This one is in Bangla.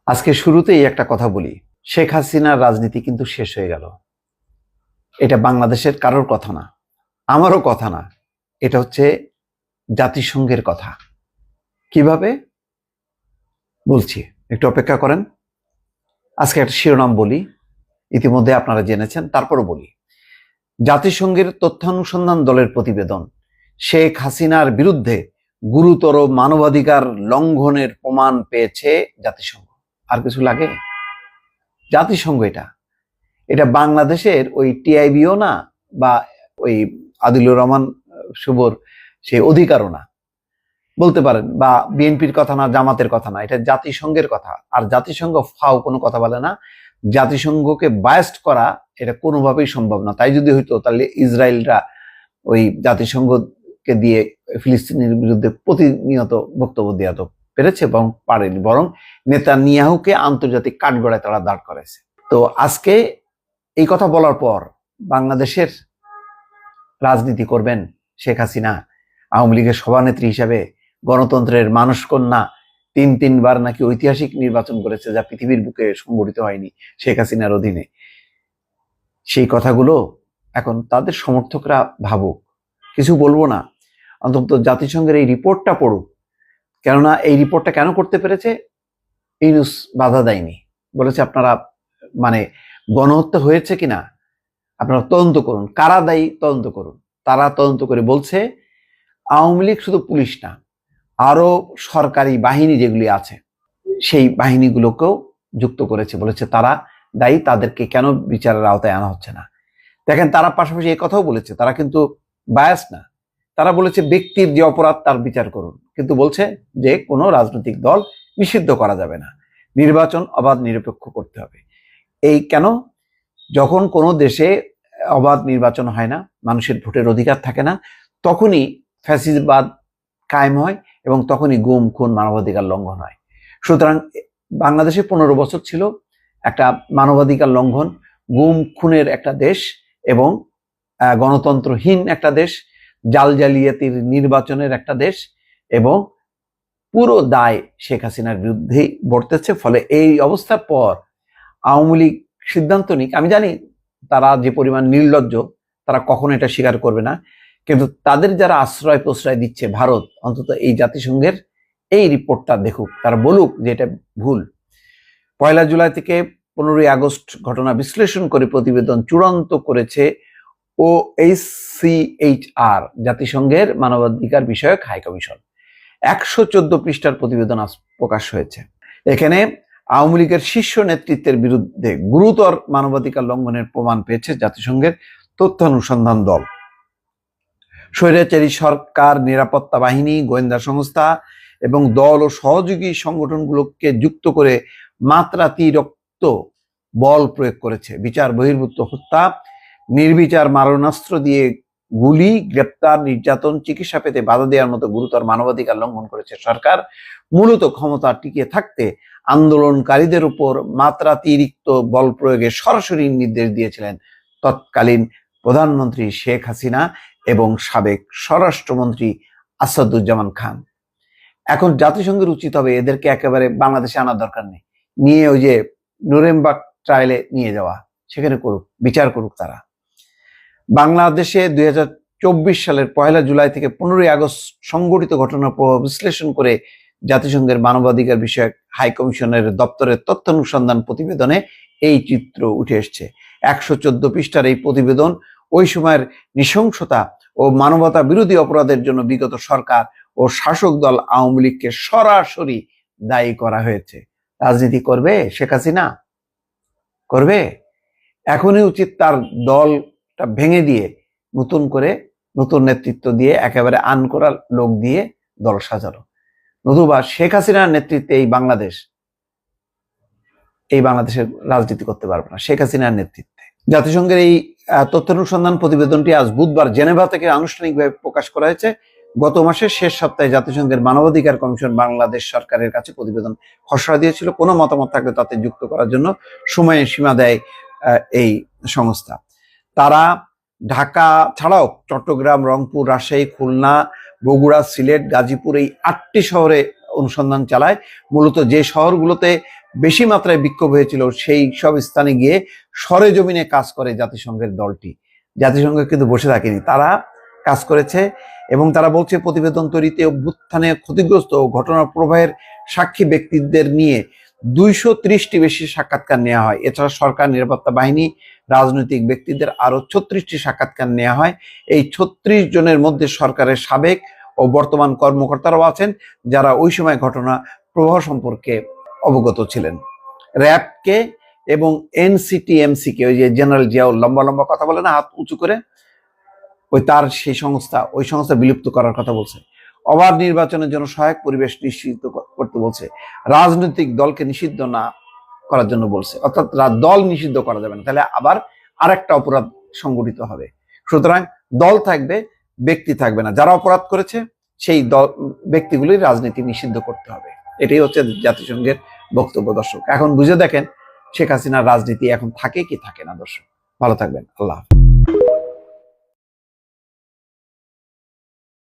আজকে শুরুতেই একটা কথা বলি, শেখ হাসিনার রাজনীতি কিন্তু শেষ হয়ে গেল। এটা বাংলাদেশের কারোর কথা না, আমারও কথা না, এটা হচ্ছে জাতিসংঘের কথা। কিভাবে বলছি, একটু অপেক্ষা করেন। আজকে একটা শিরোনাম বলি, ইতিমধ্যে আপনারা জেনেছেন, তারপরও বলি। জাতিসংঘের তথ্যানুসন্ধান দলের প্রতিবেদন, শেখ হাসিনার বিরুদ্ধে গুরুতর মানবাধিকার লঙ্ঘনের প্রমাণ পেয়েছে জাতিসংঘ। আর কিছু লাগে? জাতিসংঘ এটা বাংলাদেশের ওই টিআইবিও না, বা ওই আদিলুর রহমান শুভর সেই অধিকারও না বলতে পারেন, বা বিএনপির কথা না, জামাতের কথা না, এটা জাতিসংঘের কথা। আর জাতিসংঘ ফাও কোনো কথা বলে না। জাতিসংঘকে বায়াস্ট করা এটা কোনোভাবেই সম্ভব না। তাই যদি হইতো তাহলে ইসরায়েলরা ওই জাতিসংঘকে দিয়ে ফিলিস্তিনের বিরুদ্ধে প্রতিনিয়ত বক্তব্য দেওয়া তো পেরেছে এবং পারেনি, বরং নেতানিয়াহুকে আন্তর্জাতিক কাঠগড়ায় তারা দাঁড় করাইছে। তো আজকে এই কথা বলার পর বাংলাদেশের রাজনীতি করবেন শেখ হাসিনা, আওয়ামী লীগের সভানেত্রী হিসাবে, গণতন্ত্রের মানুষকন্যা, তিনবার নাকি ঐতিহাসিক নির্বাচন করেছে, যা পৃথিবীর বুকে সংগঠিত হয়নি শেখ হাসিনার অধীনে। সেই কথাগুলো এখন তাদের সমর্থকরা ভাবুক, কিছু বলবো না, অন্তত জাতিসংঘের এই রিপোর্টটা পড়ুক। কেননা এই রিপোর্টটা কেন করতে পেরেছে? ইউনূস বাধা দেয়নি, বলেছে আপনারা গণহত্যা হয়েছে কিনা আপনারা তদন্ত করুন, কারা দায়ী তদন্ত করুন। তারা তদন্ত করে বলছে আওয়ামী লীগ শুধু পুলিশ না, আরো সরকারি বাহিনী যেগুলি আছে সেই বাহিনীগুলোকেও যুক্ত করেছে, বলেছে তারা দায়ী, তাদেরকে কেন বিচারের আওতায় আনা হচ্ছে না। দেখেন, তারা পাশাপাশি এই কথাও বলেছে, তারা কিন্তু বায়াস না, তারা বলেছে ব্যক্তির যে অপরাধ তার বিচার করুন, কিন্তু বলছে যে কোনো রাজনৈতিক দল নিষিদ্ধ করা যাবে না, নির্বাচন অবাধ নিরপেক্ষ করতে হবে। এই কেন? যখন কোনো দেশে অবাধ নির্বাচন হয় না, মানুষের ভোটের অধিকার থাকে না, তখনই ফ্যাসিবাদ কায়েম হয় এবং তখনই গুম খুন মানবাধিকার লঙ্ঘন হয়। সুতরাং বাংলাদেশে 15 বছর ছিল একটা মানবাধিকার লঙ্ঘন, গুম খুনের একটা দেশ এবং গণতন্ত্রহীন একটা দেশ, জালিয়াতির নির্বাচনের একটা দেশ, এবং পুরো দায় শেখ হাসিনার বিরুদ্ধেই বর্তেছে। ফলে এই অবস্থার পর আওয়ামী লীগ সিদ্ধান্ত নিক, আমি জানি তারা যে পরিমাণ নির্লজ্জ, তারা কখনো এটা স্বীকার করবে না, কিন্তু তাদের যারা আশ্রয় প্রশ্রয় দিচ্ছে ভারত, অন্তত এই জাতিসংঘের এই রিপোর্টটা দেখুক, তারা বলুক যে এটা ভুল। 1 জুলাই থেকে 15 আগস্ট ঘটনা বিশ্লেষণ করে প্রতিবেদন চূড়ান্ত করেছে OHCHR, জাতিসংঘের মানবাধিকার বিষয়ক হাই কমিশন। 114 পৃষ্ঠার প্রতিবেদন আজ প্রকাশ হয়েছে। এখানে আওয়ামী লীগের শীর্ষ নেতৃত্বের বিরুদ্ধে গুরুতর মানবাধিকার লঙ্ঘনের প্রমাণ পেয়েছে জাতিসংঘের তথ্যানুসন্ধান দল। স্বৈরাচারী সরকার নিরাপত্তা বাহিনী, গোয়েন্দা সংস্থা এবং দল ও সহযোগী সংগঠনগুলোকে যুক্ত করে মাত্রাতিরিক্ত বল প্রয়োগ করেছে, বিচার বহির্ভূত হত্যা, নির্বিচার মারণাস্ত্র দিয়ে গুলি, গ্রেপ্তার, নির্যাতন, চিকিৎসা পেতে বাধা দেওয়ার মতো গুরুতর মানবাধিকার লঙ্ঘন করেছে সরকার। মূলত ক্ষমতা টিকিয়ে থাকতে আন্দোলনকারীদের উপর মাত্রাতিরিক্ত বল প্রয়োগে সরাসরি নির্দেশ দিয়েছিলেন তৎকালীন প্রধানমন্ত্রী শেখ হাসিনা এবং সাবেক স্বরাষ্ট্রমন্ত্রী আসাদুজ্জামান খান। এখন জাতিসংঘের উচিত হবে এদেরকে একেবারে বাংলাদেশে আনার দরকার নেই, নিয়ে ওই যে নুরেমবার্গ ট্রায়ালে নিয়ে যাওয়া, সেখানে করুক, বিচার করুক তারা। বাংলাদেশে 2024 সালের 1 জুলাই থেকে 15 আগস্ট সংঘটিত ঘটনার প্রভাব বিশ্লেষণ করে জাতিসংঘের মানবাধিকার বিষয়ক হাই কমিশনের দপ্তরের তথ্যানুসন্ধান প্রতিবেদনে এই চিত্র উঠে এসছে। 114 পৃষ্ঠার এই প্রতিবেদন ওই সময়ের নৃশংসতা ও মানবতা বিরোধী অপরাধের জন্য বিগত সরকার ও শাসক দল আওয়ামী লীগকে সরাসরি দায়ী করা হয়েছে। রাজনীতি করবে শেখ হাসিনা? করবে? এখনই উচিত তার দলটা ভেঙে দিয়ে নতুন করে নতুন নেতৃত্ব দিয়ে একেবারে আন করা লোক দিয়ে দল সাজানো, নতুবা শেখ হাসিনার নেতৃত্বে এই বাংলাদেশের রাজনীতি করতে পারবে না শেখ হাসিনার নেতৃত্বে। জাতিসংঘের এই তথ্যানুসন্ধান প্রতিবেদনটি আজ বুধবার জেনেভা থেকে আনুষ্ঠানিকভাবে প্রকাশ করা হয়েছে। গত মাসের শেষ সপ্তাহে জাতিসংঘের মানবাধিকার কমিশন বাংলাদেশ সরকারের কাছে প্রতিবেদন খসড়া দিয়েছিল। কোনো মতামত থাকলে তাতে যুক্ত করার জন্য সময়ের সীমা দেয় এই সংস্থা। তারা ঢাকা ছাড়াও চট্টগ্রাম, রংপুর, রাজশাহী, খুলনা, বগুড়া, সিলেট, গাজীপুর এই 8টি শহরে অনুসন্ধান চালায়। মূলত যে শহরগুলোতে বেশি মাত্রায় বিক্ষোভ হয়েছিল সেই সব স্থানে গিয়ে সরেজমিনে কাজ করে জাতিসংঘের দলটি। জাতিসংঘ কিন্তু বসে থাকেনি, তারা কাজ করেছে এবং তারা বলছে প্রতিবেদন তৈরিতে অভ্যুত্থানে ক্ষতিগ্রস্ত ও ঘটনার প্রবাহের সাক্ষী ব্যক্তিদের নিয়ে 230টি বেশি সাক্ষাৎকার নেওয়া হয়। এছাড়া সরকার, নিরাপত্তা বাহিনী, রাজনৈতিক ব্যক্তিদের আরো 36টি সাক্ষাৎকার নেওয়া হয়। এই 36 জনের মধ্যে সরকারের সাবেক ও বর্তমান কর্মকর্তারাও আছেন, যারা ওই সময় ঘটনা প্রবাহ সম্পর্কে অবগত ছিলেন। র্যাবকে এবং এনসিটিএমসিকে, ওই যে জেনারেল জিয়াউল লম্বা লম্বা কথা বলে না হাত উঁচু করে, ওই সংস্থা বিলুপ্ত করার কথা বলছে। অবাধ নির্বাচনের জন্য সহায়ক পরিবেশ নিশ্চিত করতে বলছে। রাজনৈতিক দলকে নিষিদ্ধ না করার জন্য বলছে, অর্থাৎ দল নিষিদ্ধ করা যাবে না, তাহলে আবার আরেকটা অপরাধ সংগঠিত হবে। সুতরাং দল থাকবে, ব্যক্তি থাকবে না। যারা অপরাধ করেছে সেই দল ব্যক্তিগুলির রাজনীতি নিষিদ্ধ করতে হবে। এটাই হচ্ছে জাতিসংঘের বক্তব্য। দর্শক, এখন বুঝে দেখেন শেখ হাসিনার রাজনীতি এখন থাকে কি থাকে না। দর্শক, ভালো থাকবেন। আল্লাহ হাফেজ।